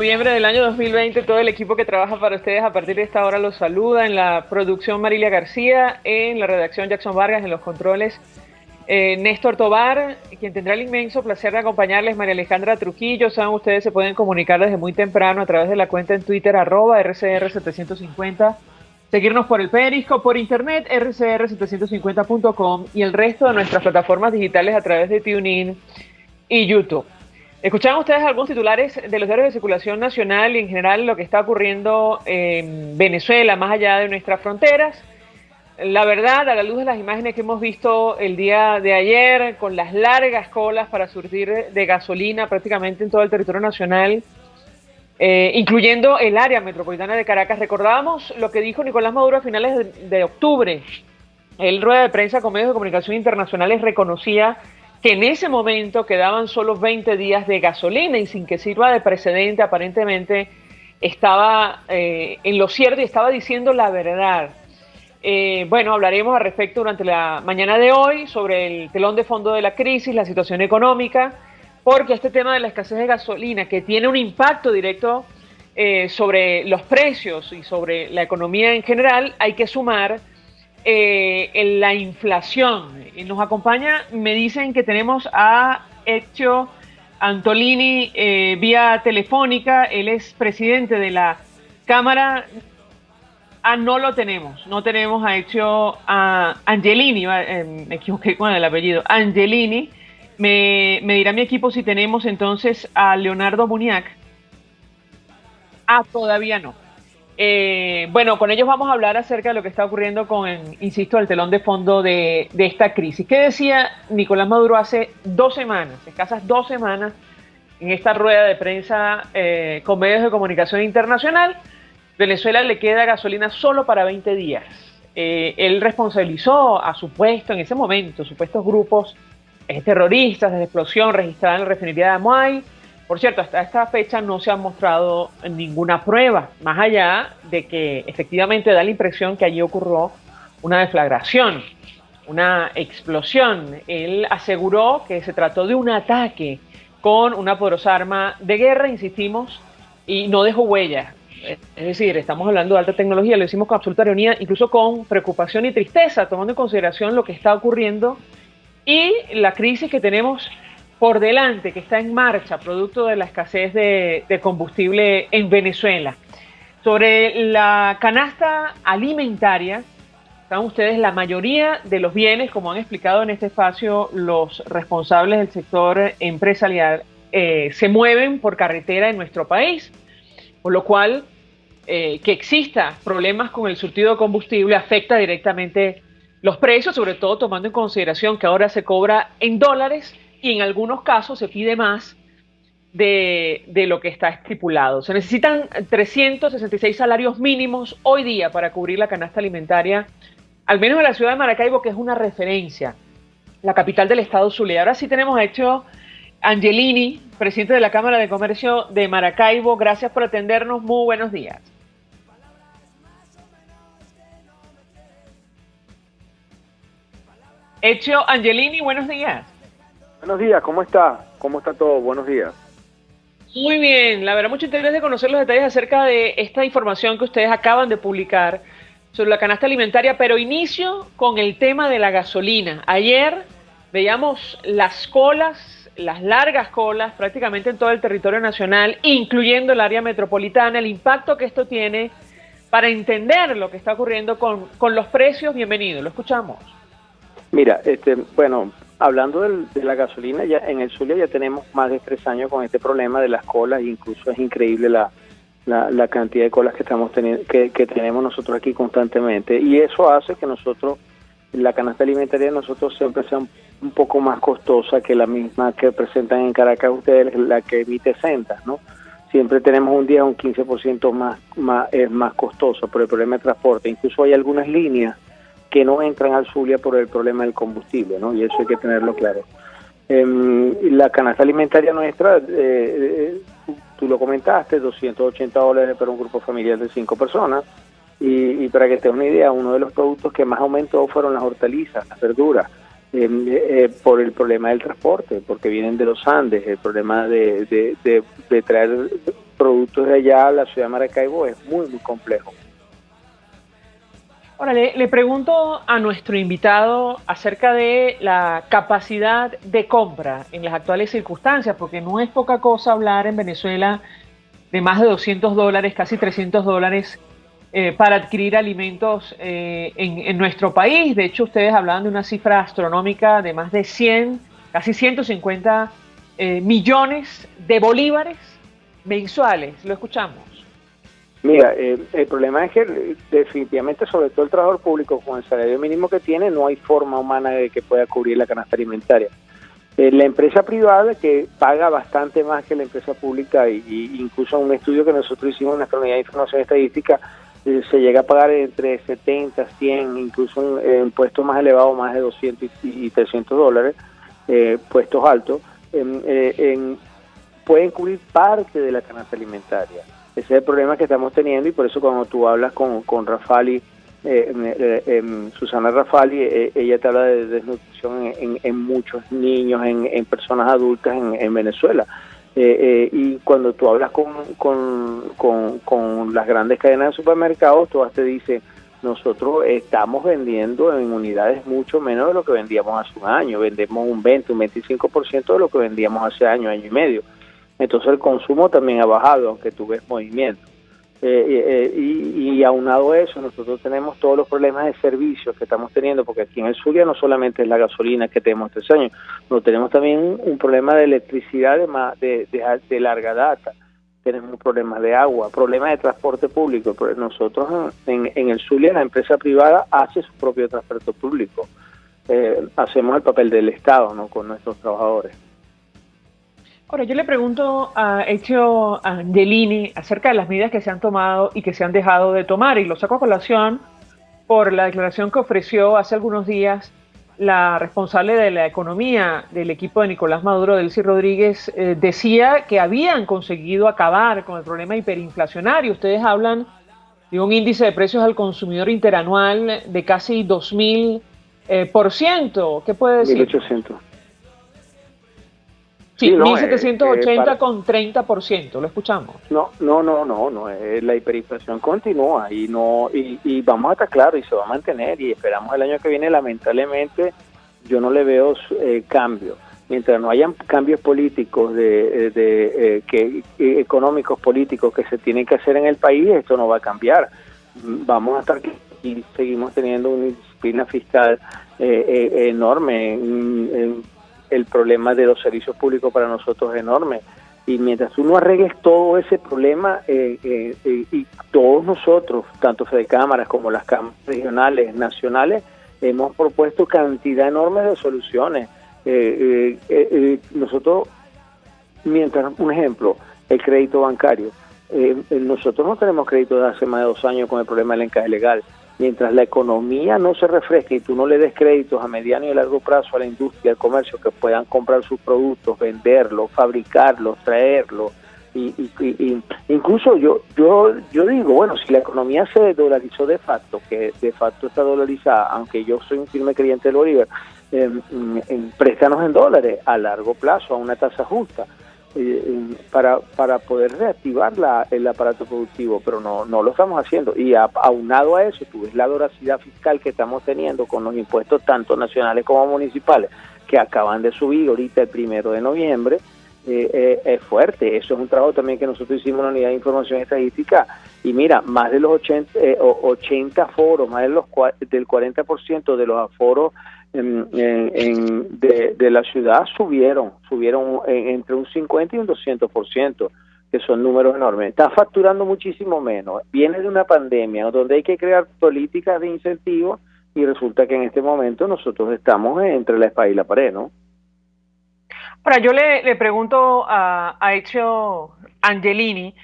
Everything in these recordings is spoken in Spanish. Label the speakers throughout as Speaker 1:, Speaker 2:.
Speaker 1: Noviembre del año 2020, todo el equipo que trabaja para ustedes a partir de esta hora los saluda. En la producción Marilia García, en la redacción Jackson Vargas, en los controles Néstor Tobar, quien tendrá el inmenso placer de acompañarles, María Alejandra Trujillo. Saben, ustedes se pueden comunicar desde muy temprano a través de la cuenta en Twitter @RCR750, seguirnos por el Periscope, por internet rcr750.com y el resto de nuestras plataformas digitales a través de TuneIn y YouTube. ¿Escucharon ustedes algunos titulares de los diarios de circulación nacional y en general lo que está ocurriendo en Venezuela, más allá de nuestras fronteras? La verdad, a la luz de las imágenes que hemos visto el día de ayer, con las largas colas para surtir de gasolina prácticamente en todo el territorio nacional, incluyendo el área metropolitana de Caracas, recordábamos lo que dijo Nicolás Maduro a finales de octubre. Él, rueda de prensa con medios de comunicación internacionales, reconocía que en ese momento quedaban solo 20 días de gasolina y sin que sirva de precedente, aparentemente estaba en lo cierto y estaba diciendo la verdad. Bueno, hablaremos al respecto durante la mañana de hoy sobre el telón de fondo de la crisis, la situación económica, porque este tema de la escasez de gasolina, que tiene un impacto directo sobre los precios y sobre la economía en general, hay que sumar en la inflación. Nos acompaña, me dicen que tenemos a Ezio Antolini vía telefónica. Él es presidente de la Cámara. No lo tenemos, no tenemos a Ezio Angelini, me equivoqué con el apellido, Angelini. Me dirá mi equipo si tenemos entonces a Leonardo Muniac. Todavía no. Bueno, con ellos vamos a hablar acerca de lo que está ocurriendo con, insisto, el telón de fondo de esta crisis. ¿Qué decía Nicolás Maduro hace 2 semanas, escasas 2 semanas, en esta rueda de prensa con medios de comunicación internacional? Venezuela le queda gasolina solo para 20 días. Él responsabilizó a supuesto, en ese momento, supuestos grupos terroristas de explosión registrada en la refinería de Amuay. Por cierto, hasta esta fecha no se ha mostrado ninguna prueba, más allá de que efectivamente da la impresión que allí ocurrió una deflagración, una explosión. Él aseguró que se trató de un ataque con una poderosa arma de guerra, insistimos, y no dejó huella. Es decir, estamos hablando de alta tecnología, lo decimos con absoluta ironía, incluso con preocupación y tristeza, tomando en consideración lo que está ocurriendo y la crisis que tenemos por delante, que está en marcha, producto de la escasez de combustible en Venezuela. Sobre la canasta alimentaria, saben ustedes, la mayoría de los bienes, como han explicado en este espacio los responsables del sector empresarial, se mueven por carretera en nuestro país, por lo cual que exista problemas con el surtido de combustible afecta directamente los precios, sobre todo tomando en consideración que ahora se cobra en dólares y en algunos casos se pide más de lo que está estipulado. Se necesitan 366 salarios mínimos hoy día para cubrir la canasta alimentaria, al menos en la ciudad de Maracaibo, que es una referencia, la capital del estado Zulia. Ahora sí tenemos a Ezio Angelini, presidente de la Cámara de Comercio de Maracaibo. Gracias por atendernos. Muy buenos días. Ezio Angelini, buenos días.
Speaker 2: Buenos días, ¿cómo está? ¿Cómo está todo? Buenos días.
Speaker 1: Muy bien, la verdad, mucho interés de conocer los detalles acerca de esta información que ustedes acaban de publicar sobre la canasta alimentaria, pero inicio con el tema de la gasolina. Ayer veíamos las colas, las largas colas, prácticamente en todo el territorio nacional, incluyendo el área metropolitana, el impacto que esto tiene para entender lo que está ocurriendo con los precios. Bienvenido, lo escuchamos.
Speaker 2: Mira, bueno, hablando de la gasolina, ya en el Zulia ya tenemos más de 3 años con este problema de las colas, incluso es increíble la cantidad de colas que estamos teniendo, que tenemos nosotros aquí constantemente, y eso hace que nosotros, la canasta alimentaria de nosotros siempre sea un poco más costosa que la misma que presentan en Caracas ustedes, la que emite Sentas, ¿no? Siempre tenemos un día un 15% más costoso por el problema de transporte. Incluso hay algunas líneas que no entran al Zulia por el problema del combustible, ¿no? Y eso hay que tenerlo claro. La canasta alimentaria nuestra, tú lo comentaste, $280 para un grupo familiar de 5 personas. Y para que te des una idea, uno de los productos que más aumentó fueron las hortalizas, las verduras, por el problema del transporte, porque vienen de los Andes, el problema de traer productos de allá a la ciudad de Maracaibo es muy, muy complejo.
Speaker 1: Ahora, le pregunto a nuestro invitado acerca de la capacidad de compra en las actuales circunstancias, porque no es poca cosa hablar en Venezuela de más de $200, casi $300 para adquirir alimentos en nuestro país. De hecho, ustedes hablaban de una cifra astronómica de más de 100, casi 150 millones de bolívares mensuales. Lo escuchamos.
Speaker 2: Mira, el problema es que definitivamente, sobre todo el trabajador público, con el salario mínimo que tiene, no hay forma humana de que pueda cubrir la canasta alimentaria. La empresa privada, que paga bastante más que la empresa pública, y incluso en un estudio que nosotros hicimos en nuestra unidad de información estadística, se llega a pagar entre 70, 100, incluso en puestos más elevados, más de 200 y $300, puestos altos, pueden cubrir parte de la canasta alimentaria. Ese es el problema que estamos teniendo, y por eso cuando tú hablas con Rafali, Susana Rafali, ella te habla de desnutrición en muchos niños, en personas adultas en Venezuela. Y cuando tú hablas con las grandes cadenas de supermercados, todas te dicen: nosotros estamos vendiendo en unidades mucho menos de lo que vendíamos hace un año, vendemos un 20, un 25% de lo que vendíamos hace año y medio. Entonces el consumo también ha bajado, aunque tú ves movimiento. Y aunado a eso, nosotros tenemos todos los problemas de servicios que estamos teniendo, porque aquí en el Zulia no solamente es la gasolina que tenemos 3 años, no tenemos también un problema de electricidad de larga data, tenemos problemas de agua, problemas de transporte público. Pero nosotros en el Zulia, la empresa privada hace su propio transporte público, hacemos el papel del Estado, ¿no?, con nuestros trabajadores.
Speaker 1: Ahora, yo le pregunto a Ezio Angelini acerca de las medidas que se han tomado y que se han dejado de tomar, y lo saco a colación por la declaración que ofreció hace algunos días la responsable de la economía del equipo de Nicolás Maduro, Delcy Rodríguez. Decía que habían conseguido acabar con el problema hiperinflacionario. Ustedes hablan de un índice de precios al consumidor interanual de casi 2000%. ¿Qué puede decir?
Speaker 2: 1800.
Speaker 1: Sí, no, 1.780 con 30%, lo escuchamos.
Speaker 2: No, la hiperinflación continúa y vamos a estar claros, y se va a mantener, y esperamos el año que viene. Lamentablemente yo no le veo cambio. Mientras no hayan cambios políticos económicos políticos que se tienen que hacer en el país, esto no va a cambiar. Vamos a estar aquí y seguimos teniendo una disciplina fiscal enorme. El problema de los servicios públicos para nosotros es enorme, y mientras tú no arregles todo ese problema, y todos nosotros, tanto Fedecámaras como las cámaras regionales, nacionales, hemos propuesto cantidad enorme de soluciones. Nosotros, mientras, un ejemplo, el crédito bancario, nosotros no tenemos crédito desde hace más de 2 años con el problema del encaje legal. Mientras la economía no se refresque y tú no le des créditos a mediano y largo plazo a la industria, al comercio, que puedan comprar sus productos, venderlos, fabricarlos, traerlos, y incluso yo digo, bueno, si la economía se dolarizó de facto, que de facto está dolarizada, aunque yo soy un firme creyente del Bolívar, préstanos en dólares a largo plazo a una tasa justa, para poder reactivar el aparato productivo, pero no lo estamos haciendo. Y aunado a eso, tú ves la voracidad fiscal que estamos teniendo con los impuestos tanto nacionales como municipales, que acaban de subir ahorita el 1 de noviembre. Es fuerte. Eso es un trabajo también que nosotros hicimos en la unidad de información estadística, y mira, más de los 80 aforos, más del 40% de los aforos de la ciudad subieron entre un 50 y un 200%, que son números enormes. Está facturando muchísimo menos, viene de una pandemia donde hay que crear políticas de incentivos, y resulta que en este momento nosotros estamos entre la espada y la pared, ¿no?
Speaker 1: Ahora, yo le pregunto a Ezio Angelini,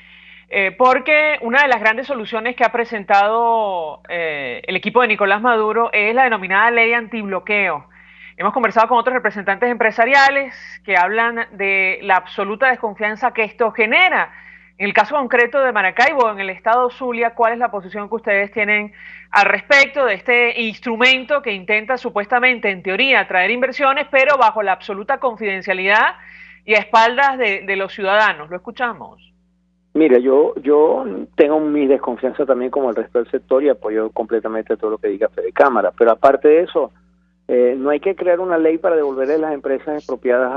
Speaker 1: porque una de las grandes soluciones que ha presentado el equipo de Nicolás Maduro es la denominada ley antibloqueo. Hemos conversado con otros representantes empresariales que hablan de la absoluta desconfianza que esto genera. En el caso concreto de Maracaibo, en el estado Zulia, ¿cuál es la posición que ustedes tienen al respecto de este instrumento que intenta supuestamente, en teoría, atraer inversiones, pero bajo la absoluta confidencialidad y a espaldas de los ciudadanos? Lo escuchamos.
Speaker 2: Mira, yo tengo mi desconfianza también como el resto del sector y apoyo completamente todo lo que diga Fede Cámara, pero aparte de eso, no hay que crear una ley para devolverle las empresas expropiadas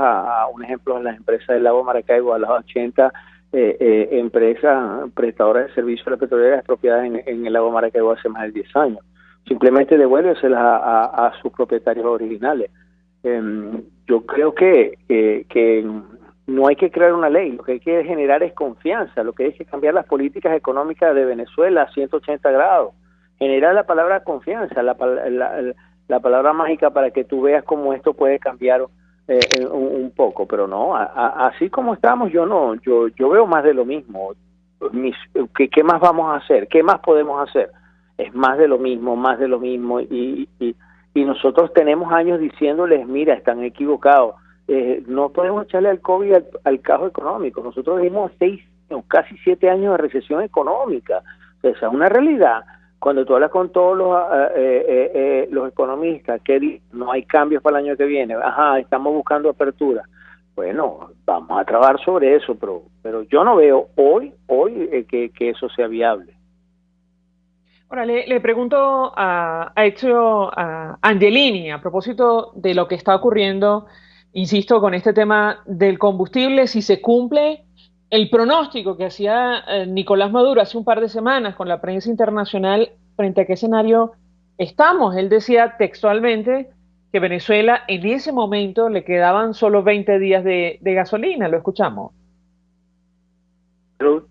Speaker 2: un ejemplo, a las empresas del lago Maracaibo, a las 80 empresas prestadoras de servicios de la petrolera expropiadas en el lago Maracaibo hace más de 10 años. Simplemente devuélveselas a sus propietarios originales. Yo creo que no hay que crear una ley, lo que hay que generar es confianza, lo que hay que cambiar las políticas económicas de Venezuela a 180 grados, generar la palabra confianza, la palabra mágica para que tú veas cómo esto puede cambiar un poco, pero no, así como estamos, yo veo más de lo mismo. ¿Qué más vamos a hacer? ¿Qué más podemos hacer? Es más de lo mismo, y nosotros tenemos años diciéndoles, mira, están equivocados. No podemos echarle al COVID al caos económico. Nosotros vivimos casi 7 años de recesión económica. Esa es una realidad. Cuando tú hablas con todos los economistas que no hay cambios para el año que viene, estamos buscando apertura. Bueno, vamos a trabajar sobre eso, pero yo no veo hoy que eso sea viable.
Speaker 1: Ahora, le pregunto a Angelini, a propósito de lo que está ocurriendo, insisto, con este tema del combustible, si se cumple el pronóstico que hacía Nicolás Maduro hace un par de semanas con la prensa internacional, frente a qué escenario estamos. Él decía textualmente que Venezuela en ese momento le quedaban solo 20 días de gasolina, lo escuchamos.
Speaker 2: Pero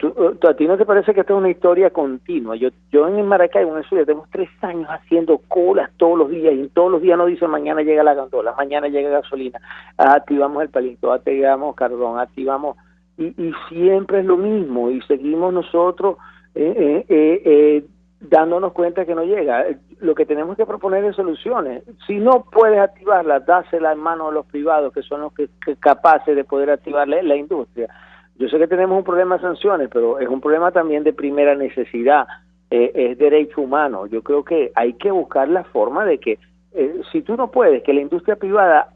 Speaker 2: ¿a ti no te parece que esta es una historia continua? Yo en Maracaibo, en el sur, tenemos 3 años haciendo colas todos los días, y todos los días nos dicen mañana llega la gandola, mañana llega gasolina, activamos el palito, activamos carbón, activamos, y siempre es lo mismo, y seguimos nosotros dándonos cuenta que no llega. Lo que tenemos que proponer es soluciones. Si no puedes activarla, dásela en manos a los privados, que son los que capaces de poder activarla, la industria. Yo sé que tenemos un problema de sanciones, pero es un problema también de primera necesidad, es derecho humano. Yo creo que hay que buscar la forma de que, si tú no puedes, que la industria privada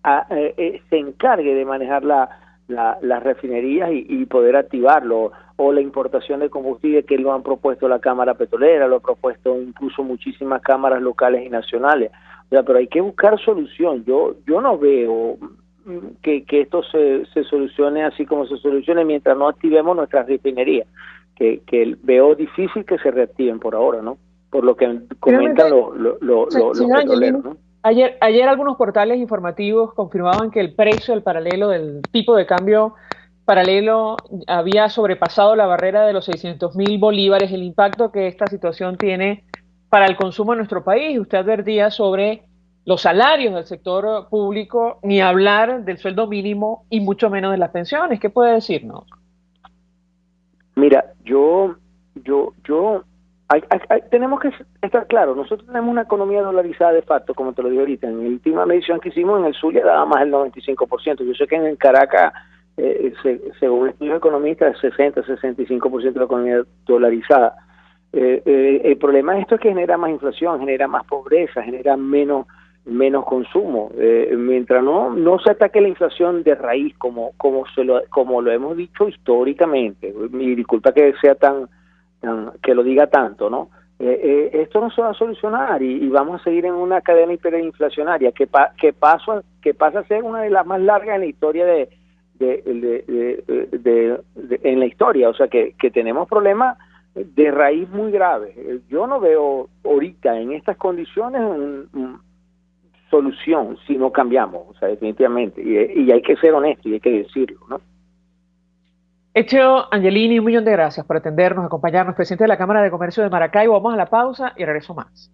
Speaker 2: se encargue de manejar las refinerías y poder activarlo, o la importación de combustible, que lo han propuesto la Cámara Petrolera, lo ha propuesto incluso muchísimas cámaras locales y nacionales. O sea, pero hay que buscar solución. Yo no veo que esto se solucione así como se solucione mientras no activemos nuestras refinerías, que veo difícil que se reactiven por ahora, ¿no? Por lo que comentan los petroleros, ¿no?
Speaker 1: Ayer algunos portales informativos confirmaban que el precio del paralelo, del tipo de cambio paralelo, había sobrepasado la barrera de los 600.000 bolívares, el impacto que esta situación tiene para el consumo en nuestro país. Usted advertía sobre los salarios del sector público, ni hablar del sueldo mínimo y mucho menos de las pensiones. ¿Qué puede decirnos?
Speaker 2: Mira, tenemos que estar claros. Nosotros tenemos una economía dolarizada de facto, como te lo dije ahorita. En la última medición que hicimos, en el Zulia daba más del 95%. Yo sé que en Caracas, según estudios economistas, 60-65% de la economía dolarizada. El problema de esto es que genera más inflación, genera más pobreza, genera menos consumo. Mientras no se ataque la inflación de raíz, como lo hemos dicho históricamente, y disculpa que sea que lo diga tanto, ¿no? Esto no se va a solucionar, y vamos a seguir en una cadena hiperinflacionaria que pasa a ser una de las más largas en la historia en la historia. O sea, que tenemos problemas de raíz muy graves. Yo no veo ahorita en estas condiciones solución si no cambiamos, o sea, definitivamente, y hay que ser honesto y hay que decirlo, ¿no?
Speaker 1: Hecho, Angelini, un millón de gracias por atendernos, acompañarnos, presidente de la Cámara de Comercio de Maracaibo. Vamos a la pausa y regreso más.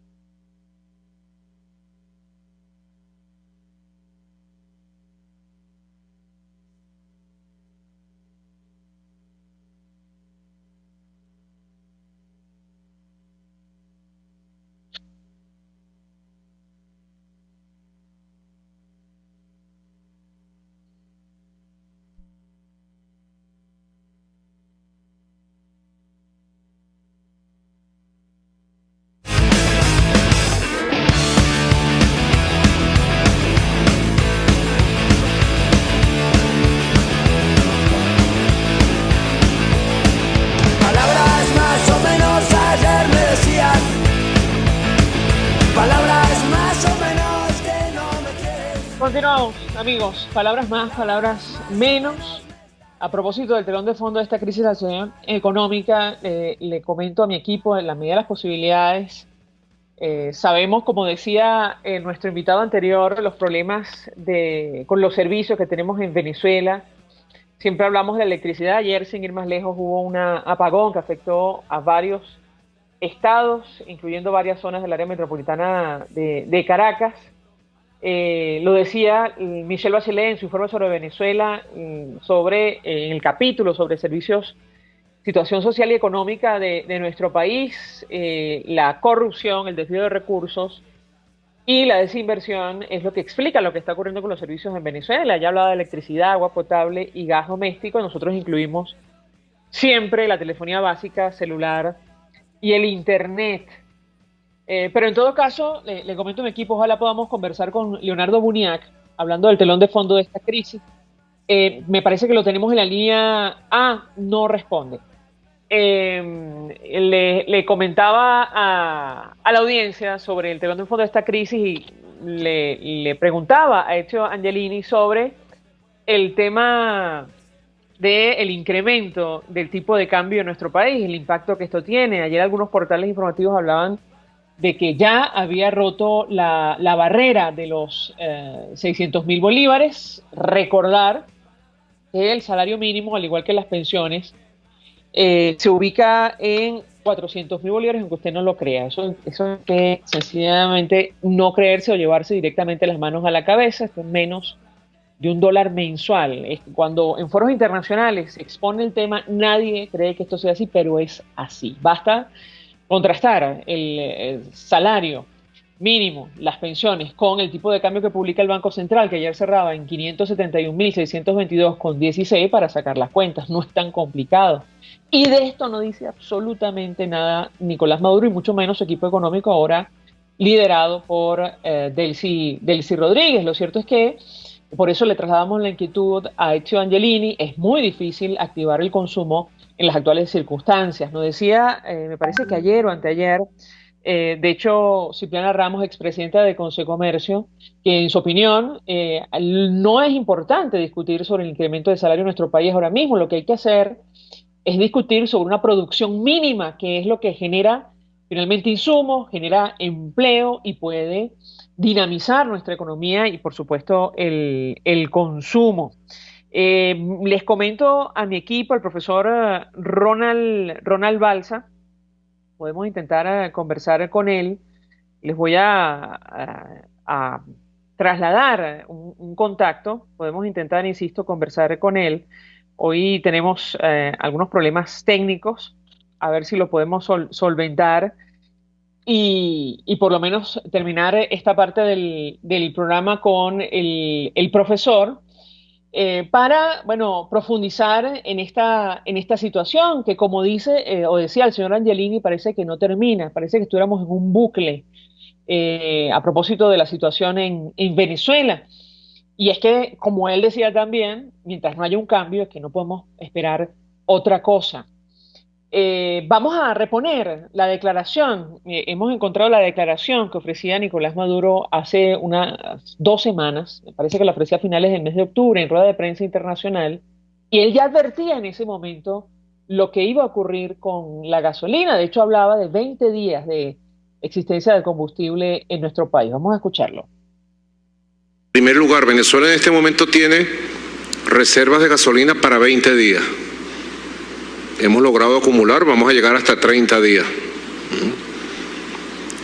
Speaker 1: Continuamos, amigos. Palabras más, palabras menos. A propósito del telón de fondo de esta crisis de la situación económica, le comento a mi equipo, en la medida de las posibilidades, sabemos, como decía nuestro invitado anterior, los problemas con los servicios que tenemos en Venezuela. Siempre hablamos de electricidad. Ayer, sin ir más lejos, hubo un apagón que afectó a varios estados, incluyendo varias zonas del área metropolitana de Caracas. Lo decía Michelle Bachelet en su informe sobre Venezuela, en el capítulo sobre servicios, situación social y económica de nuestro país. La corrupción, el desvío de recursos y la desinversión es lo que explica lo que está ocurriendo con los servicios en Venezuela. Ya hablaba de electricidad, agua potable y gas doméstico. Nosotros incluimos siempre la telefonía básica, celular y el internet. Pero en todo caso, le comento a mi equipo, ojalá podamos conversar con Leonardo Buniac, hablando del telón de fondo de esta crisis. Me parece que lo tenemos en la línea A, no responde. Le comentaba a la audiencia sobre el telón de fondo de esta crisis y le preguntaba a Ezio Angelini sobre el tema del incremento del tipo de cambio en nuestro país, el impacto que esto tiene. Ayer algunos portales informativos hablaban de que ya había roto la barrera de los 600.000 bolívares. Recordar que el salario mínimo, al igual que las pensiones, se ubica en 400.000 bolívares, aunque usted no lo crea. Eso es que sencillamente no creerse o llevarse directamente las manos a la cabeza. Esto es menos de $1 mensual. Cuando en foros internacionales se expone el tema, nadie cree que esto sea así, pero es así. Basta contrastar el salario mínimo, las pensiones, con el tipo de cambio que publica el Banco Central, que ayer cerraba en 571.622,16 para sacar las cuentas. No es tan complicado. Y de esto no dice absolutamente nada Nicolás Maduro, y mucho menos su equipo económico, ahora liderado por Delcy Rodríguez. Lo cierto es que por eso le trasladamos la inquietud a Ezio Angelini. Es muy difícil activar el consumo en las actuales circunstancias. Nos decía, me parece que ayer o anteayer, de hecho, Cipriana Ramos, expresidenta de Consecomercio, que en su opinión no es importante discutir sobre el incremento de salario en nuestro país ahora mismo. Lo que hay que hacer es discutir sobre una producción mínima, que es lo que genera finalmente insumos, genera empleo y puede dinamizar nuestra economía y, por supuesto, el consumo. Les comento a mi equipo, al profesor Ronald Balsa. Podemos intentar conversar con él. Les voy a trasladar un contacto. Podemos intentar, insisto, conversar con él. Hoy tenemos algunos problemas técnicos, a ver si lo podemos solventar y por lo menos terminar esta parte del programa con el profesor, para, bueno, profundizar en esta situación que, como dice o decía el señor Angelini, parece que no termina, parece que estuviéramos en un bucle, a propósito de la situación en Venezuela. Y es que, como él decía también, mientras no haya un cambio, es que no podemos esperar otra cosa. Vamos a reponer la declaración. Hemos encontrado la declaración que ofrecía Nicolás Maduro hace unas 2 semanas. Me parece que la ofrecía a finales del mes de octubre en rueda de prensa internacional. Y él ya advertía en ese momento lo que iba a ocurrir con la gasolina. De hecho, hablaba de 20 días de existencia del combustible en nuestro país. Vamos a escucharlo.
Speaker 3: En primer lugar, Venezuela en este momento tiene reservas de gasolina para 20 días. Hemos logrado acumular, vamos a llegar hasta 30 días.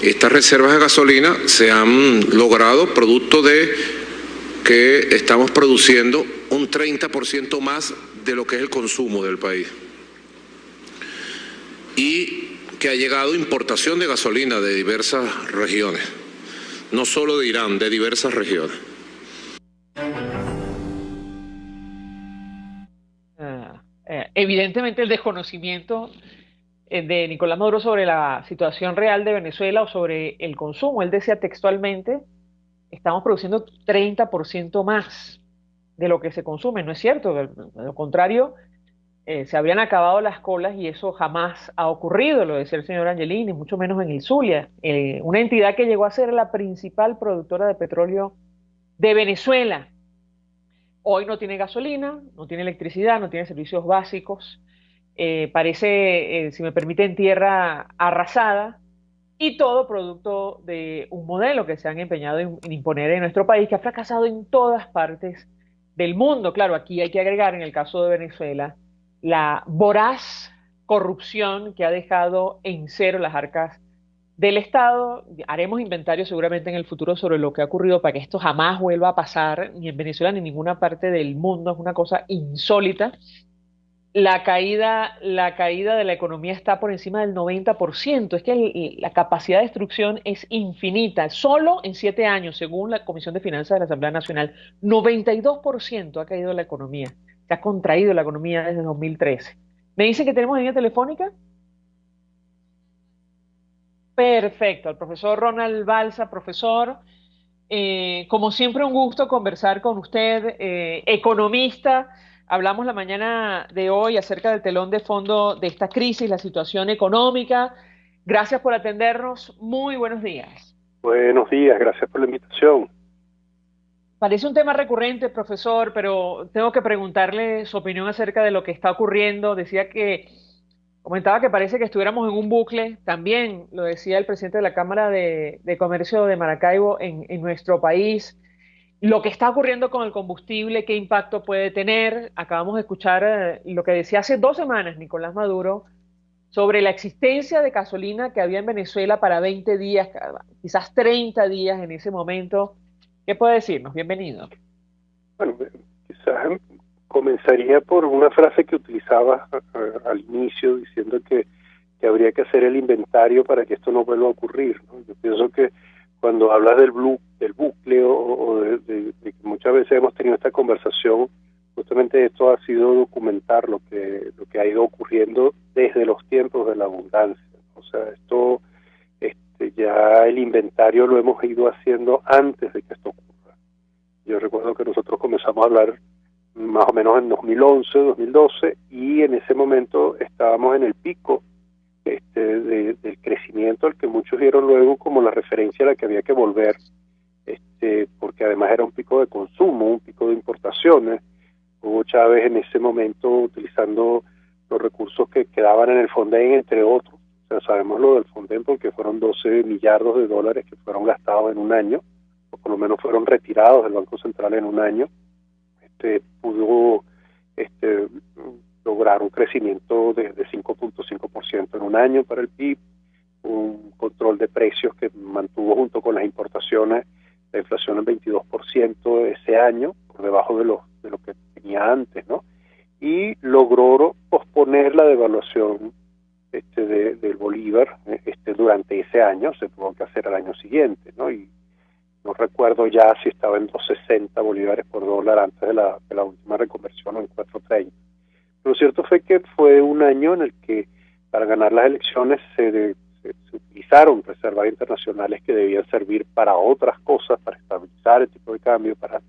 Speaker 3: Estas reservas de gasolina se han logrado producto de que estamos produciendo un 30% más de lo que es el consumo del país. Y que ha llegado importación de gasolina de diversas regiones, no solo de Irán, de diversas regiones.
Speaker 1: Evidentemente el desconocimiento de Nicolás Maduro sobre la situación real de Venezuela o sobre el consumo. Él decía textualmente, estamos produciendo 30% más de lo que se consume. No es cierto, de lo contrario, se habrían acabado las colas y eso jamás ha ocurrido, lo decía el señor Angelini, mucho menos en el Zulia, una entidad que llegó a ser la principal productora de petróleo de Venezuela. Hoy no tiene gasolina, no tiene electricidad, no tiene servicios básicos. Parece, si me permiten, tierra arrasada. Y todo producto de un modelo que se han empeñado en imponer en nuestro país, que ha fracasado en todas partes del mundo. Claro, aquí hay que agregar, en el caso de Venezuela, la voraz corrupción que ha dejado en cero las arcas del Estado. Haremos inventario seguramente en el futuro sobre lo que ha ocurrido para que esto jamás vuelva a pasar, ni en Venezuela ni en ninguna parte del mundo. Es una cosa insólita. La caída de la economía está por encima del 90%. Es que la capacidad de destrucción es infinita. Solo en 7 años, según la Comisión de Finanzas de la Asamblea Nacional, 92% ha caído la economía. Se ha contraído la economía desde 2013. ¿Me dicen que tenemos línea telefónica? Perfecto. Al profesor Ronald Balsa, profesor. Como siempre, un gusto conversar con usted, economista. Hablamos la mañana de hoy acerca del telón de fondo de esta crisis, la situación económica. Gracias por atendernos. Muy buenos días.
Speaker 4: Buenos días, gracias por la invitación.
Speaker 1: Parece un tema recurrente, profesor, pero tengo que preguntarle su opinión acerca de lo que está ocurriendo. Comentaba que parece que estuviéramos en un bucle. También lo decía el presidente de la Cámara de Comercio de Maracaibo en nuestro país. Lo que está ocurriendo con el combustible, qué impacto puede tener. Acabamos de escuchar lo que decía hace 2 semanas Nicolás Maduro sobre la existencia de gasolina que había en Venezuela para 20 días, quizás 30 días en ese momento. ¿Qué puede decirnos? Bienvenido.
Speaker 4: Bueno, quizás comenzaría por una frase que utilizaba al inicio, diciendo que habría que hacer el inventario para que esto no vuelva a ocurrir, ¿no? Yo pienso que cuando hablas del bucle o de que muchas veces hemos tenido esta conversación, justamente esto ha sido documentar lo que ha ido ocurriendo desde los tiempos de la abundancia. O sea, esto ya el inventario lo hemos ido haciendo antes de que esto ocurra. Yo recuerdo que nosotros comenzamos a hablar más o menos en 2011, 2012, y en ese momento estábamos en el pico del crecimiento, al que muchos vieron luego como la referencia a la que había que volver, porque además era un pico de consumo, un pico de importaciones. Hugo Chávez en ese momento utilizando los recursos que quedaban en el Fonden, entre otros. O sea, sabemos lo del Fonden porque fueron 12 millardos de dólares que fueron gastados en un año, o por lo menos fueron retirados del Banco Central en un año. Pudo lograr un crecimiento de 5.5% en un año para el PIB, un control de precios que mantuvo junto con las importaciones la inflación en 22% ese año, por debajo de lo que tenía antes, ¿no? Y logró posponer la devaluación del bolívar durante ese año. Se tuvo que hacer al año siguiente, ¿no? Y no recuerdo ya si estaba en 2.60 bolívares por dólar antes de la última reconversión, o en 4.30. Lo cierto fue que fue un año en el que para ganar las elecciones se utilizaron reservas internacionales que debían servir para otras cosas, para estabilizar el tipo de cambio, para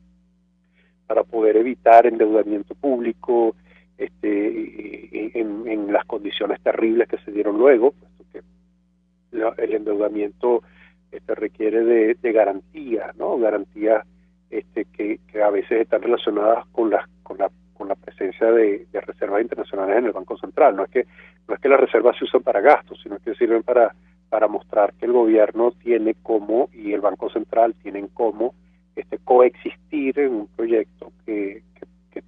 Speaker 4: poder evitar endeudamiento público en las condiciones terribles que se dieron luego, puesto que el endeudamiento requiere de garantías, ¿no? Garantías que a veces están relacionadas con la presencia de reservas internacionales en el Banco Central. No es que las reservas se usan para gastos, sino que sirven para mostrar que el gobierno tiene cómo, y el Banco Central tienen cómo coexistir en un proyecto que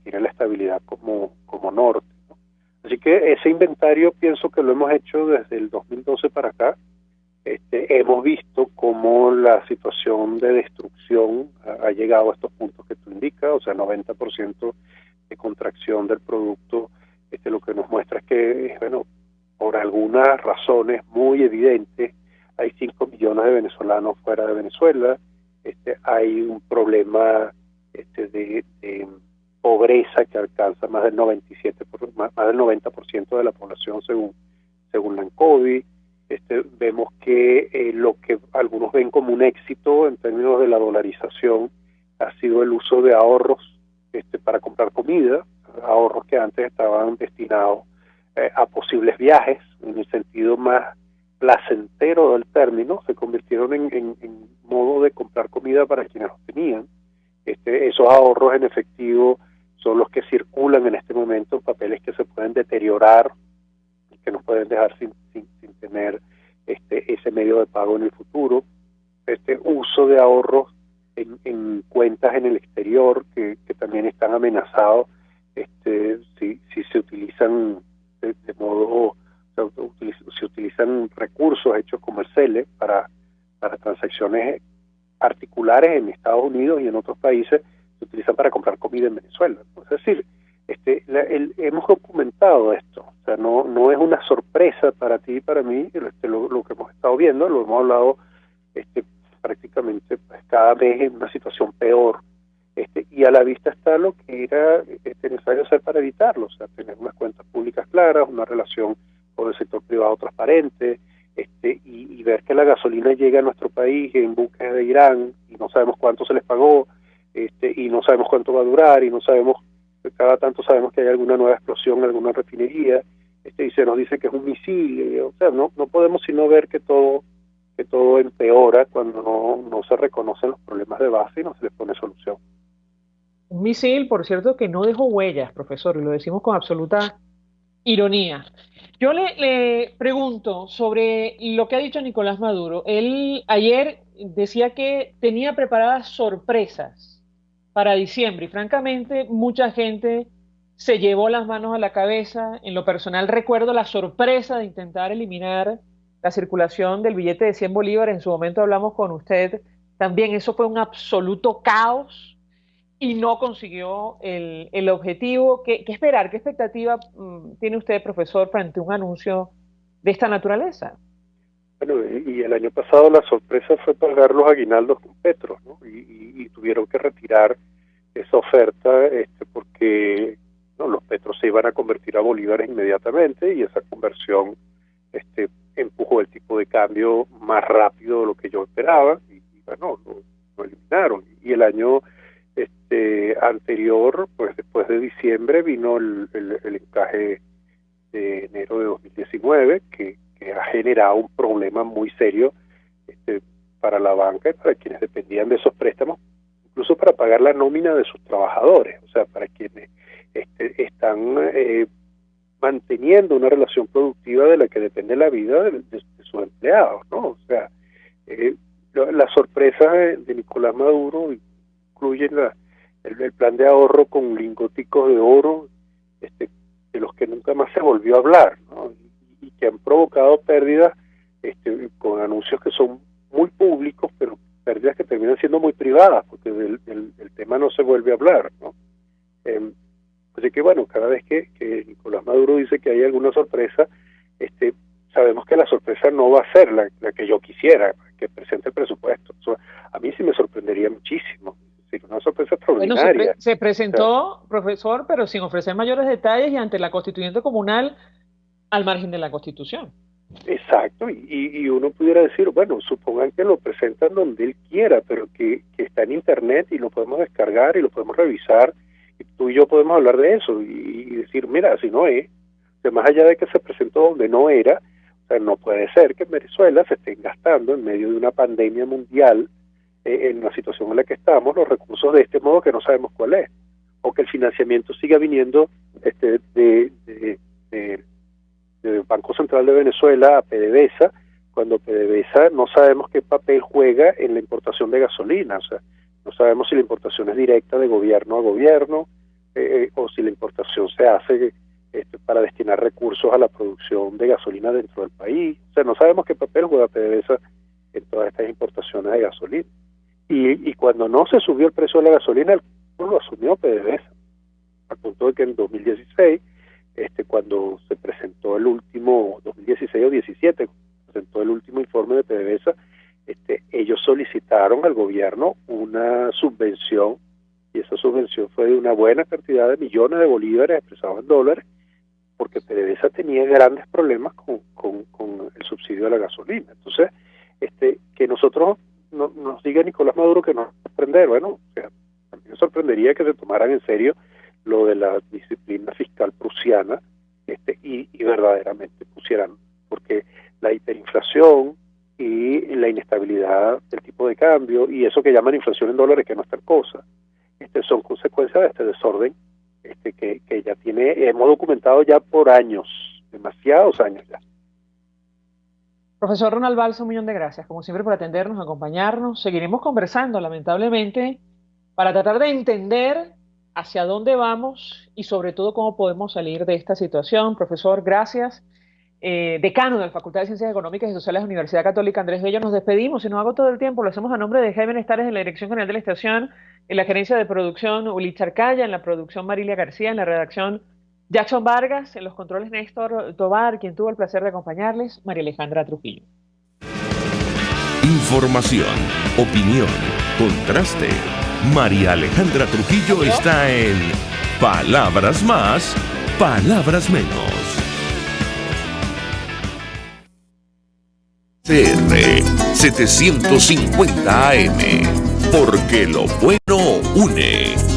Speaker 4: tiene la estabilidad como norte, ¿no? Así que ese inventario pienso que lo hemos hecho desde el 2012 para acá. Hemos visto cómo la situación de destrucción ha llegado a estos puntos que tú indicas, o sea, 90% de contracción del producto. Lo que nos muestra es que, por algunas razones muy evidentes, hay 5 millones de venezolanos fuera de Venezuela. Hay un problema de pobreza que alcanza más del 90% de la población según la ANCOVI. Vemos que lo que algunos ven como un éxito en términos de la dolarización ha sido el uso de ahorros para comprar comida, ahorros que antes estaban destinados a posibles viajes, en el sentido más placentero del término, se convirtieron en modo de comprar comida para quienes los tenían. Esos ahorros en efectivo son los que circulan en este momento, papeles que se pueden deteriorar y que no pueden dejar sin tener ese medio de pago en el futuro. Uso de ahorros en cuentas en el exterior que también están amenazados si se utilizan de modo, se utilizan recursos hechos comerciales para transacciones particulares en Estados Unidos y en otros países, se utilizan para comprar comida en Venezuela. Es decir, hemos documentado esto, o sea, no es una sorpresa para ti y para mí, lo que hemos estado viendo, lo hemos hablado prácticamente pues, cada vez en una situación peor, y a la vista está lo que era necesario hacer para evitarlo, o sea, tener unas cuentas públicas claras, una relación con el sector privado transparente, y ver que la gasolina llega a nuestro país en buques de Irán y no sabemos cuánto se les pagó, y no sabemos cuánto va a durar, y no sabemos, cada tanto sabemos que hay alguna nueva explosión en alguna refinería, y se nos dice que es un misil, o sea, no podemos sino ver que todo empeora cuando no se reconocen los problemas de base y no se les pone solución.
Speaker 1: Un misil, por cierto, que no dejó huellas, profesor, y lo decimos con absoluta ironía. Yo le pregunto sobre lo que ha dicho Nicolás Maduro. Él ayer decía que tenía preparadas sorpresas para diciembre y francamente mucha gente se llevó las manos a la cabeza. En lo personal recuerdo la sorpresa de intentar eliminar la circulación del billete de 100 bolívares. En su momento hablamos con usted también. Eso fue un absoluto caos y no consiguió el objetivo. ¿Qué esperar? ¿Qué expectativa tiene usted, profesor, frente a un anuncio de esta naturaleza?
Speaker 4: Bueno, y el año pasado la sorpresa fue pagar los aguinaldos con Petro, ¿no? Y tuvieron que retirar esa oferta porque los petros se iban a convertir a bolívares inmediatamente y esa conversión empujó el tipo de cambio más rápido de lo que yo esperaba y bueno, lo eliminaron. Y el año anterior, pues después de diciembre vino el encaje de enero de 2019 que ha generado un problema muy serio para la banca y para quienes dependían de esos préstamos, incluso para pagar la nómina de sus trabajadores, o sea, para quienes están manteniendo una relación productiva de la que depende la vida de sus empleados, ¿no? O sea, la sorpresa de Nicolás Maduro incluye el plan de ahorro con lingoticos de oro, de los que nunca más se volvió a hablar, ¿no? Y que han provocado pérdidas con anuncios que son muy públicos, pero pérdidas que terminan siendo muy privadas, porque del tema no se vuelve a hablar, ¿no? Así que bueno, cada vez que Nicolás Maduro dice que hay alguna sorpresa, sabemos que la sorpresa no va a ser la que yo quisiera, que presente el presupuesto. O sea, a mí sí me sorprendería muchísimo. Es decir, una sorpresa extraordinaria.
Speaker 1: Bueno, se presentó, profesor, pero sin ofrecer mayores detalles y ante la constituyente comunal al margen de la Constitución.
Speaker 4: Exacto, y uno pudiera decir, bueno, supongan que lo presentan donde él quiera, pero que está en internet y lo podemos descargar y lo podemos revisar, y tú y yo podemos hablar de eso y decir, mira, así no es. O sea, más allá de que se presentó donde no era, o sea, no puede ser que en Venezuela se estén gastando en medio de una pandemia mundial, en la situación en la que estamos, los recursos de este modo que no sabemos cuál es, o que el financiamiento siga viniendo del Banco Central de Venezuela a PDVSA, cuando PDVSA no sabemos qué papel juega en la importación de gasolina, o sea, no sabemos si la importación es directa de gobierno a gobierno, o si la importación se hace para destinar recursos a la producción de gasolina dentro del país, o sea, no sabemos qué papel juega PDVSA en todas estas importaciones de gasolina. Y cuando no se subió el precio de la gasolina, el costo lo asumió PDVSA, al punto de que en 2016, cuando se presentó el último, 2016 o 17, presentó el último informe de PDVSA, ellos solicitaron al gobierno una subvención, y esa subvención fue de una buena cantidad de millones de bolívares expresados en dólares, porque PDVSA tenía grandes problemas con el subsidio de la gasolina. Entonces, que nosotros nos diga Nicolás Maduro que nos va a sorprender, bueno, o sea, a mí me sorprendería que se tomaran en serio lo de la disciplina fiscal prusiana y verdaderamente pusieran, porque la hiperinflación y la inestabilidad del tipo de cambio y eso que llaman inflación en dólares, que no es tal cosa, son consecuencias de este desorden que ya hemos documentado ya por años, demasiados años ya.
Speaker 1: Profesor Ronald Balsa, un millón de gracias, como siempre, por atendernos, acompañarnos. Seguiremos conversando, lamentablemente, para tratar de entender hacia dónde vamos y sobre todo cómo podemos salir de esta situación. Profesor, gracias. Decano de la Facultad de Ciencias Económicas y Sociales de la Universidad Católica Andrés Bello, nos despedimos y nos hago todo el tiempo. Lo hacemos a nombre de Jaime Estares en la Dirección General de la Estación, en la Gerencia de Producción Ulich Arcaya, en la producción Marilia García, en la redacción Jackson Vargas, en los controles Néstor Tobar, quien tuvo el placer de acompañarles, María Alejandra Trujillo.
Speaker 5: Información, opinión, contraste. María Alejandra Trujillo está en Palabras Más, Palabras Menos. CR 750 AM, porque lo bueno une.